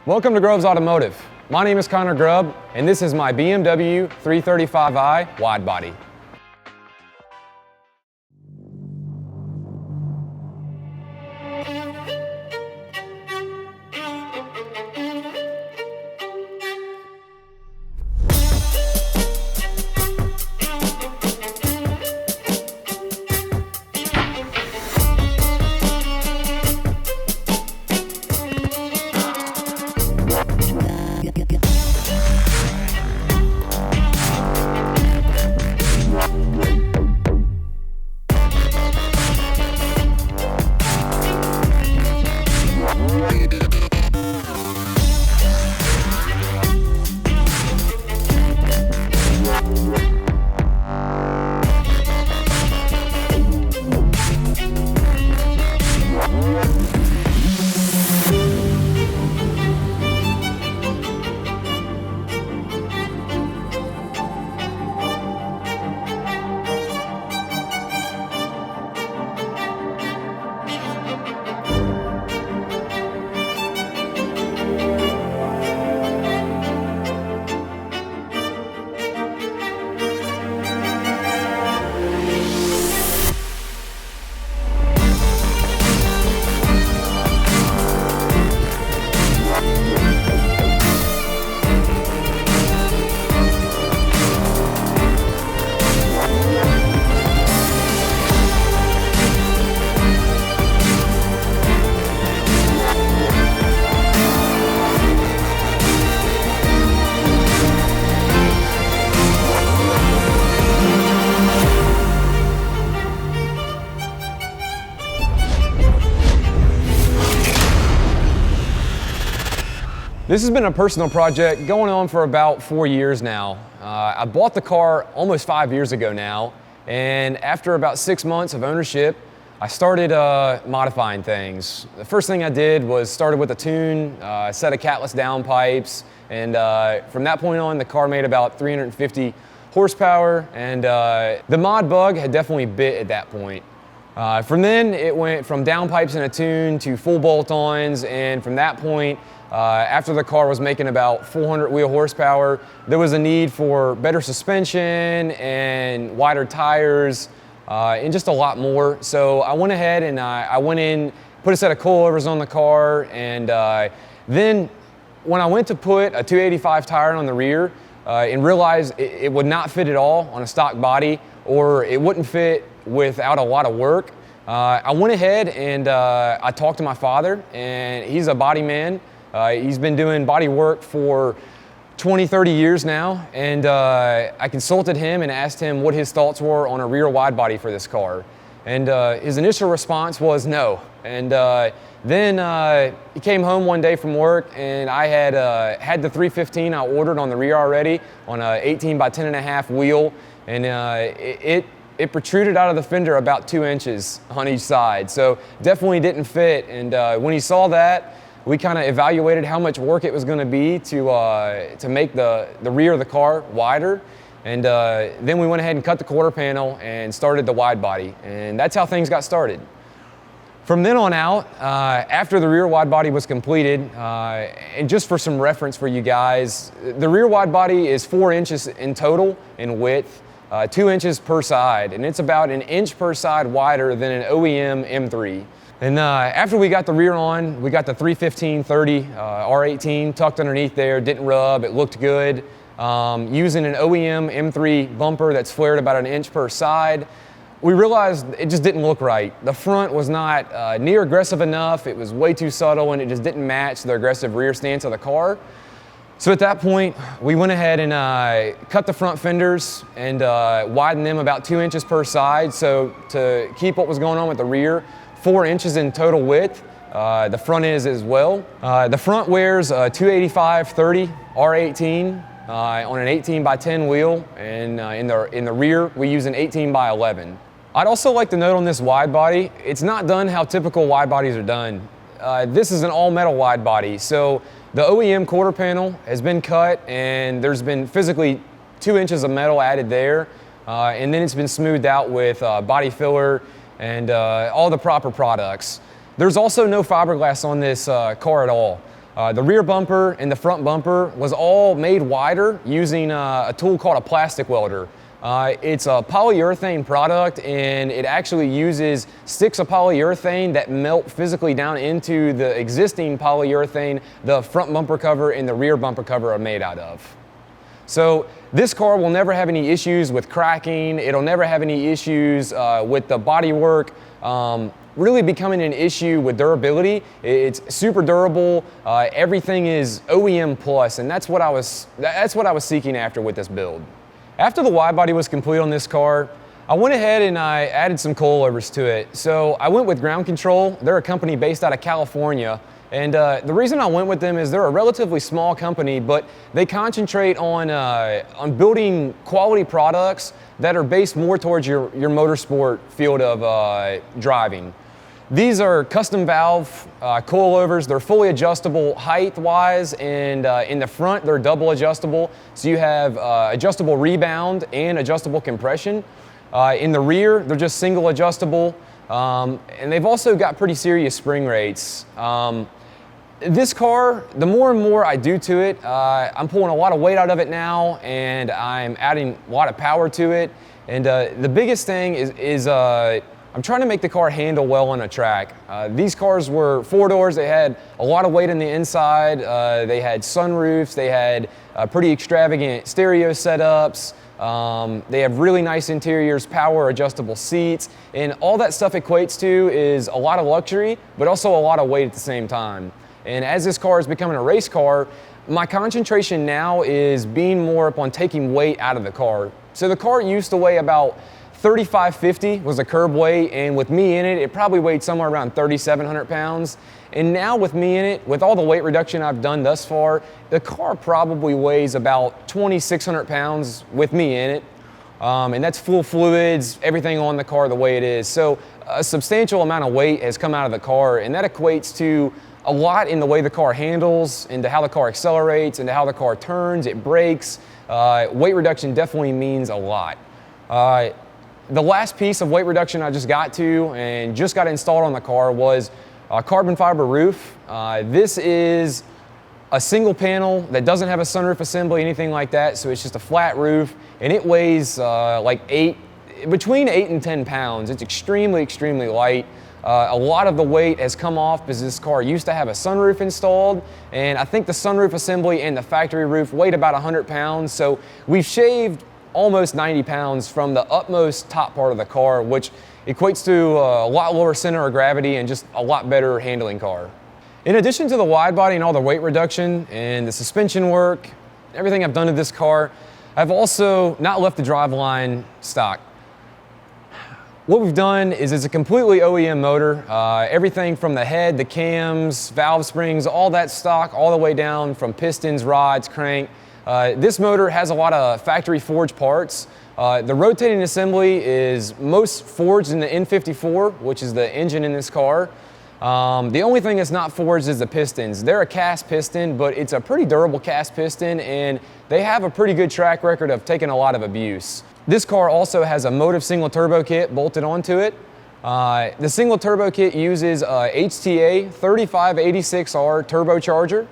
Welcome to Grove's Automotive. My name is Connor Grubb, and this is my BMW 335i wide body. This has been a personal project going on for about 4 years now. I bought the car almost 5 years ago now, and after about 6 months of ownership, I started modifying things. The first thing I did was started with a tune, a set of catless downpipes, and from that point on, the car made about 350 horsepower, and the mod bug had definitely bit at that point. From then, it went from downpipes and a tune to full bolt-ons, and from that point, after the car was making about 400 wheel horsepower, there was a need for better suspension and wider tires and just a lot more. So I went ahead and I went in, put a set of coilovers on the car, and then when I went to put a 285 tire on the rear and realized it would not fit at all on a stock body, or it wouldn't fit without a lot of work, I went ahead and I talked to my father, and he's a body man. He's been doing body work for 20, 30 years now, and I consulted him and asked him what his thoughts were on a rear wide body for this car. And his initial response was no. And then he came home one day from work, and I had the 315 I ordered on the rear already on a 18 by 10.5 wheel, and it protruded out of the fender about 2 inches on each side. So definitely didn't fit. And when he saw that, we kind of evaluated how much work it was going to be to make the rear of the car wider, and then we went ahead and cut the quarter panel and started the wide body, and that's how things got started. From then on out, after the rear wide body was completed, and just for some reference for you guys, the rear wide body is 4 inches in total in width, 2 inches per side, and it's about 1 inch per side wider than an OEM M3. And after we got the rear on, we got the 315/30 R18 tucked underneath there, didn't rub, it looked good. Using an OEM M3 bumper that's flared about 1 inch per side, we realized it just didn't look right. The front was not near aggressive enough, it was way too subtle, and it just didn't match the aggressive rear stance of the car. So at that point, we went ahead and cut the front fenders and widened them about 2 inches per side, so to keep what was going on with the rear. 4 inches in total width. The front is as well. The front wears a 285/30 R18 on an 18 by 10 wheel, and in the rear we use an 18 by 11. I'd also like to note on this wide body, it's not done how typical wide bodies are done. This is an all metal wide body, so the OEM quarter panel has been cut, and there's been physically 2 inches of metal added there, and then it's been smoothed out with body filler and all the proper products. There's also no fiberglass on this car at all. The rear bumper and the front bumper was all made wider using a tool called a plastic welder. It's a polyurethane product, and it actually uses sticks of polyurethane that melt physically down into the existing polyurethane the front bumper cover and the rear bumper cover are made out of. So this car will never have any issues with cracking. It'll never have any issues with the bodywork really becoming an issue with durability. It's super durable. Everything is OEM plus, and that's what I was seeking after with this build. After the wide body was complete on this car, I went ahead and I added some coilovers to it. So I went with Ground Control. They're a company based out of California. And the reason I went with them is they're a relatively small company, but they concentrate on building quality products that are based more towards your motorsport field of driving. These are custom valve coilovers. They're fully adjustable height-wise, and in the front, they're double adjustable. So you have adjustable rebound and adjustable compression. In the rear, they're just single adjustable, and they've also got pretty serious spring rates. This car, the more and more I do to it, I'm pulling a lot of weight out of it now, and I'm adding a lot of power to it. And the biggest thing is I'm trying to make the car handle well on a track. These cars were 4-doors. They had a lot of weight in the inside. They had sunroofs. They had pretty extravagant stereo setups. They have really nice interiors, power adjustable seats, and all that stuff equates to is a lot of luxury, but also a lot of weight at the same time. And as this car is becoming a race car, my concentration now is being more upon taking weight out of the car. So the car used to weigh about 3,550 was the curb weight, and with me in it, it probably weighed somewhere around 3,700 pounds. And now with me in it, with all the weight reduction I've done thus far, the car probably weighs about 2,600 pounds with me in it. And that's full fluids, everything on the car the way it is. So a substantial amount of weight has come out of the car, and that equates to a lot in the way the car handles, into how the car accelerates, into how the car turns, it brakes. Weight reduction definitely means a lot. The last piece of weight reduction I just got to and just got installed on the car was a carbon fiber roof. This is a single panel that doesn't have a sunroof assembly, anything like that, so it's just a flat roof, and it weighs between 8 and 10 pounds. It's extremely, extremely light. A lot of the weight has come off because this car used to have a sunroof installed, and I think the sunroof assembly and the factory roof weighed about 100 pounds, so we've shaved almost 90 pounds from the utmost top part of the car, which equates to a lot lower center of gravity and just a lot better handling car. In addition to the wide body and all the weight reduction and the suspension work, everything I've done to this car, I've also not left the driveline stock. What we've done is it's a completely OEM motor. Everything from the head, the cams, valve springs, all that stock, all the way down from pistons, rods, crank. This motor has a lot of factory forged parts. The rotating assembly is most forged in the N54, which is the engine in this car. The only thing that's not forged is the pistons. They're a cast piston, but it's a pretty durable cast piston, and they have a pretty good track record of taking a lot of abuse. This car also has a Motive single turbo kit bolted onto it. The single turbo kit uses a HTA 3586R turbocharger.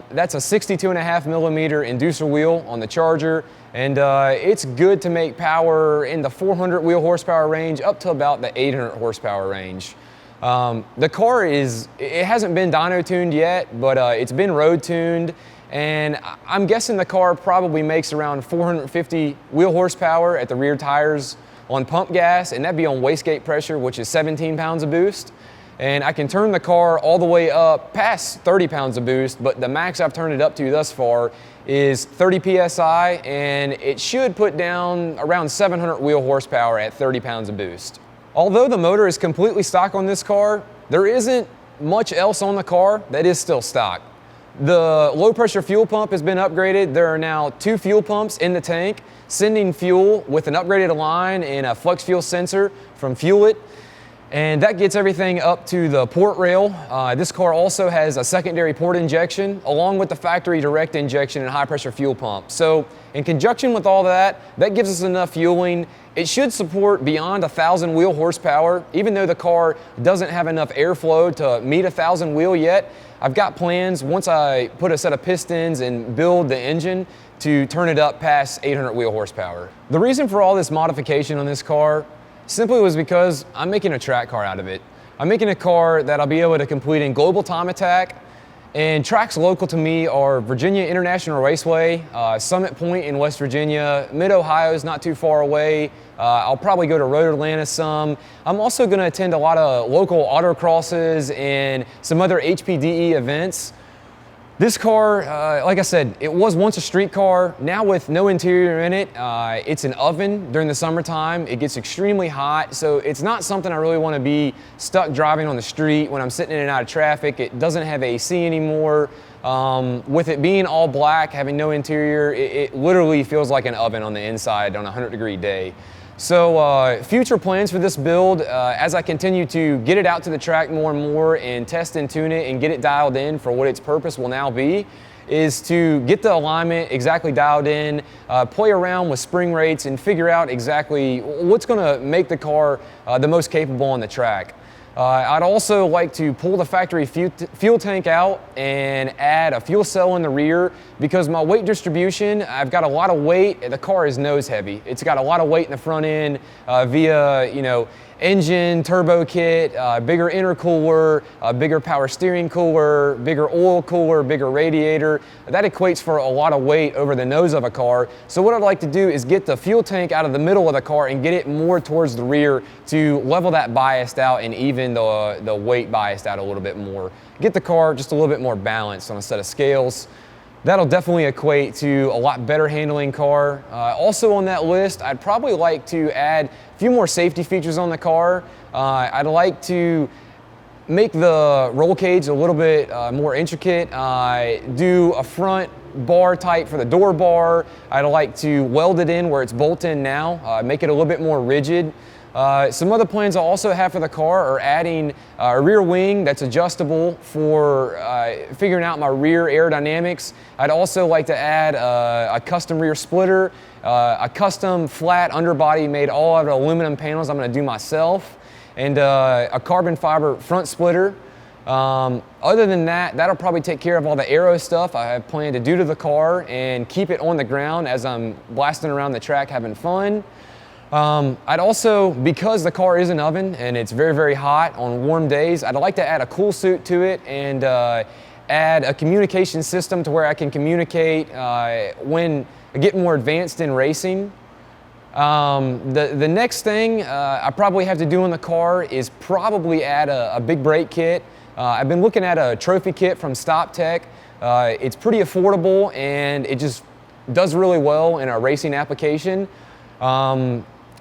That's a 62.5 millimeter inducer wheel on the Charger, and it's good to make power in the 400 wheel horsepower range up to about the 800 horsepower range. The car it hasn't been dyno tuned yet, but it's been road tuned, and I'm guessing the car probably makes around 450 wheel horsepower at the rear tires on pump gas, and that'd be on wastegate pressure, which is 17 pounds of boost. And I can turn the car all the way up past 30 pounds of boost, but the max I've turned it up to thus far is 30 PSI, and it should put down around 700 wheel horsepower at 30 pounds of boost. Although the motor is completely stock on this car, there isn't much else on the car that is still stock. The low pressure fuel pump has been upgraded. There are now 2 fuel pumps in the tank, sending fuel with an upgraded line and a flex fuel sensor from Fuel It. And that gets everything up to the port rail. This car also has a secondary port injection along with the factory direct injection and high pressure fuel pump. So in conjunction with all that gives us enough fueling. It should support beyond 1,000 wheel horsepower. Even though the car doesn't have enough airflow to meet 1,000 wheel yet, I've got plans once I put a set of pistons and build the engine to turn it up past 800 wheel horsepower. The reason for all this modification on this car simply was because I'm making a track car out of it. I'm making a car that I'll be able to complete in global time attack, and tracks local to me are Virginia International Raceway, Summit Point in West Virginia, Mid-Ohio is not too far away. I'll probably go to Road Atlanta some. I'm also gonna attend a lot of local autocrosses and some other HPDE events. This car, like I said, it was once a street car. Now with no interior in it, it's an oven during the summertime. It gets extremely hot, so it's not something I really want to be stuck driving on the street when I'm sitting in and out of traffic. It doesn't have AC anymore. With it being all black, having no interior, it literally feels like an oven on the inside on a 100-degree day. So future plans for this build, as I continue to get it out to the track more and more and test and tune it and get it dialed in for what its purpose will now be, is to get the alignment exactly dialed in, play around with spring rates and figure out exactly what's gonna make the car the most capable on the track. I'd also like to pull the factory fuel tank out and add a fuel cell in the rear, because my weight distribution, I've got a lot of weight. The car is nose heavy. It's got a lot of weight in the front end via, engine, turbo kit, bigger intercooler, bigger power steering cooler, bigger oil cooler, bigger radiator. That equates for a lot of weight over the nose of a car. So what I'd like to do is get the fuel tank out of the middle of the car and get it more towards the rear to level that bias out and even the weight biased out a little bit more. Get the car just a little bit more balanced on a set of scales. That'll definitely equate to a lot better handling car. Also on that list, I'd probably like to add a few more safety features on the car. I'd like to make the roll cage a little bit more intricate, do a front bar type for the door bar. I'd like to weld it in where it's bolt in now, make it a little bit more rigid. Some other plans I also have for the car are adding a rear wing that's adjustable for figuring out my rear aerodynamics. I'd also like to add a custom rear splitter, a custom flat underbody made all out of aluminum panels I'm going to do myself, and a carbon fiber front splitter. Other than that, that'll probably take care of all the aero stuff I have planned to do to the car and keep it on the ground as I'm blasting around the track having fun. I'd also, because the car is an oven and it's very, very hot on warm days, I'd like to add a cool suit to it and add a communication system to where I can communicate when I get more advanced in racing. The next thing I probably have to do in the car is probably add a big brake kit. I've been looking at a trophy kit from Stop Tech. It's pretty affordable and it just does really well in a racing application.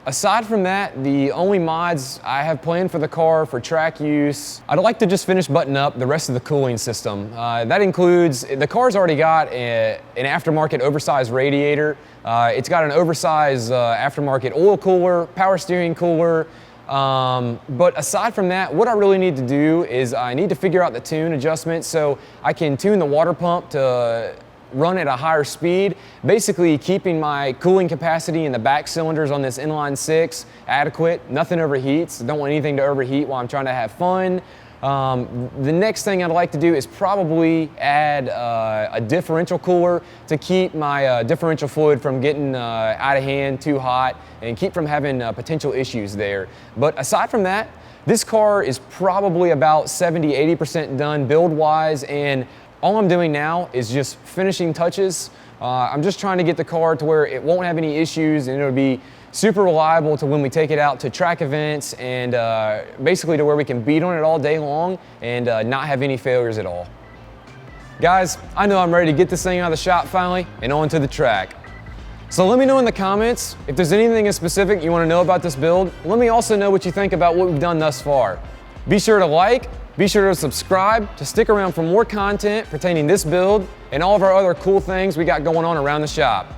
Aside from that, the only mods I have planned for the car for track use, I'd like to just finish buttoning up the rest of the cooling system. That includes, the car's already got an aftermarket oversized radiator. It's got an oversized aftermarket oil cooler, power steering cooler. But aside from that, what I really need to do is I need to figure out the tune adjustment so I can tune the water pump to run at a higher speed, basically keeping my cooling capacity in the back cylinders on this inline six adequate. Nothing overheats. Don't want anything to overheat while I'm trying to have fun. The next thing I'd like to do is probably add a differential cooler to keep my differential fluid from getting out of hand, too hot, and keep from having potential issues there. But aside from that, this car is probably about 70–80% done build-wise, and all I'm doing now is just finishing touches. I'm just trying to get the car to where it won't have any issues and it'll be super reliable to when we take it out to track events and basically to where we can beat on it all day long and not have any failures at all. Guys, I know I'm ready to get this thing out of the shop finally and onto the track. So let me know in the comments if there's anything in specific you want to know about this build. Let me also know what you think about what we've done thus far. Be sure to like, be sure to subscribe to stick around for more content pertaining this build and all of our other cool things we got going on around the shop.